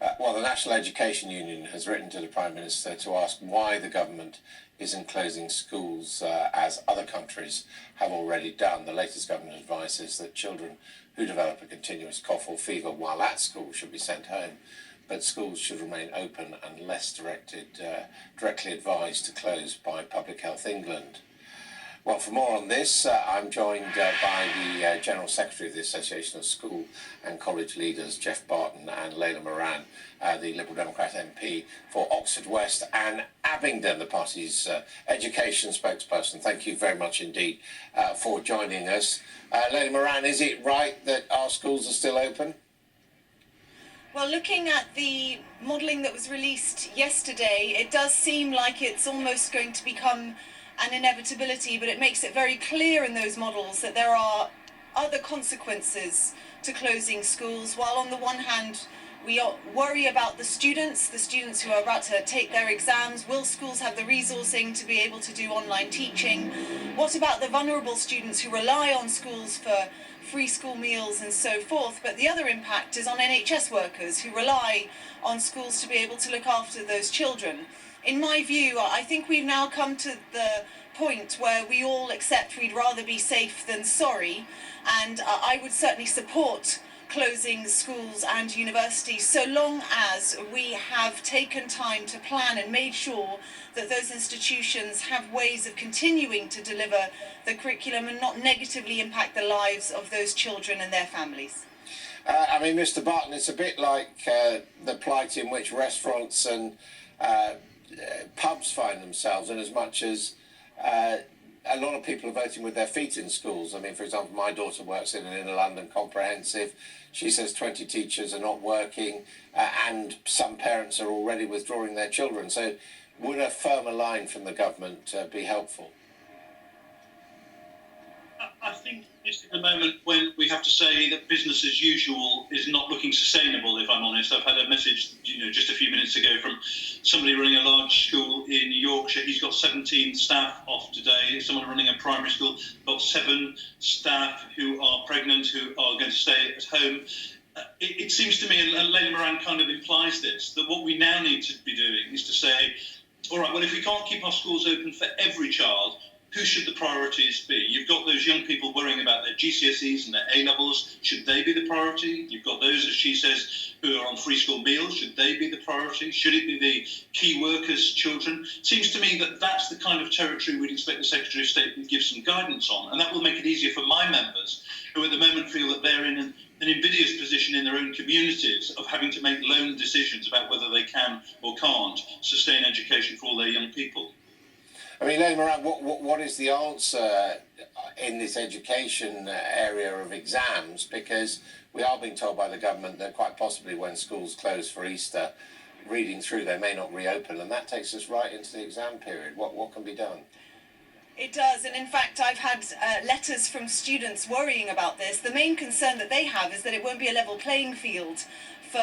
Well, the National Education Union has written to the Prime Minister to ask why the government isn't closing schools as other countries have already done. The latest government advice is that children who develop a continuous cough or fever while at school should be sent home, but schools should remain open unless directly advised to close by Public Health England. Well, for more on this, I'm joined by the General Secretary of the Association of School and College Leaders, Geoff Barton, and Layla Moran, the Liberal Democrat MP for Oxford West and Abingdon, the party's education spokesperson. Thank you very much indeed for joining us. Layla Moran, is it right that our schools are still open? Well, looking at the modelling that was released yesterday, it does seem like it's almost going to become an inevitability, but it makes it very clear in those models that there are other consequences to closing schools. While on the one hand we worry about the students who are about to take their exams. Will schools have the resourcing to be able to do online teaching? What about the vulnerable students who rely on schools for free school meals and so forth? But the other impact is on NHS workers who rely on schools to be able to look after those children. In my view, I think we've now come to the point where we all accept we'd rather be safe than sorry, and I would certainly support closing schools and universities so long as we have taken time to plan and made sure that those institutions have ways of continuing to deliver the curriculum and not negatively impact the lives of those children and their families. I mean, Mr. Barton, it's a bit like the plight in which restaurants and pubs find themselves, in as much as a lot of people are voting with their feet in schools. I mean, for example, my daughter works in an inner London comprehensive. She says 20 teachers are not working and some parents are already withdrawing their children. So would a firmer line from the government be helpful? I think it's at the moment when we have to say that business as usual is not looking sustainable, if I'm honest. I've had a message, just a few minutes ago from somebody running a large school in Yorkshire. He's got 17 staff off today. Someone running a primary school got 7 staff who are pregnant, who are going to stay at home. It seems to me, and Layla Moran kind of implies this, that what we now need to be doing is to say, all right, well, if we can't keep our schools open for every child, who should the priorities be? You've got those young people worrying about their GCSEs and their A-levels. Should they be the priority? You've got those, as she says, who are on free school meals. Should they be the priority? Should it be the key workers' children? Seems to me that that's the kind of territory we'd expect the Secretary of State to give some guidance on. And that will make it easier for my members, who at the moment feel that they're in an invidious position in their own communities of having to make lone decisions about whether they can or can't sustain education for all their young people. I mean, Layla Moran, what is the answer in this education area of exams? Because we are being told by the government that quite possibly when schools close for Easter, reading through, they may not reopen, and that takes us right into the exam period. What can be done? It does, and in fact I've had letters from students worrying about this. The main concern that they have is that it won't be a level playing field for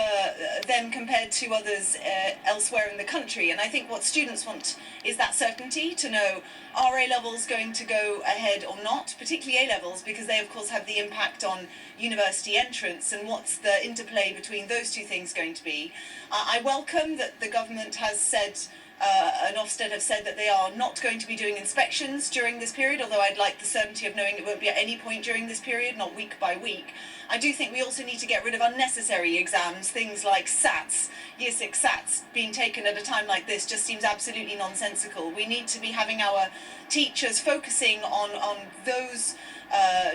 them compared to others elsewhere in the country. And I think what students want is that certainty to know, are A-levels going to go ahead or not, particularly A-levels, because they of course have the impact on university entrance, and what's the interplay between those two things going to be. I welcome that the government has said and Ofsted have said that they are not going to be doing inspections during this period, although I'd like the certainty of knowing it won't be at any point during this period, not week by week. I do think we also need to get rid of unnecessary exams, things like SATs. Year 6 SATs being taken at a time like this just seems absolutely nonsensical. We need to be having our teachers focusing on those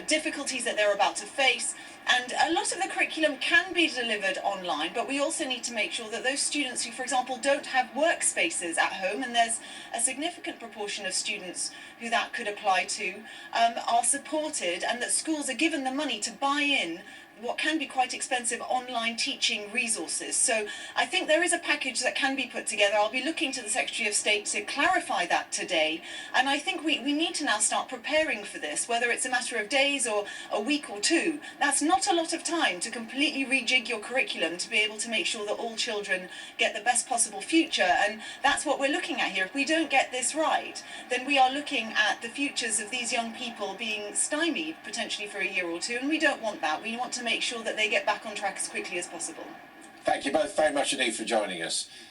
difficulties that they're about to face. And a lot of the curriculum can be delivered online, but we also need to make sure that those students who, for example, don't have workspaces at home, and there's a significant proportion of students who that could apply to, are supported, and that schools are given the money to buy in what can be quite expensive online teaching resources. So I think there is a package that can be put together. I'll be looking to the Secretary of State to clarify that today. And I think we need to now start preparing for this, whether it's a matter of days or a week or two. That's not a lot of time to completely rejig your curriculum to be able to make sure that all children get the best possible future. And that's what we're looking at here. If we don't get this right, then we are looking at the futures of these young people being stymied potentially for a year or two. And we don't want that. We want to make sure that they get back on track as quickly as possible. Thank you both very much indeed for joining us.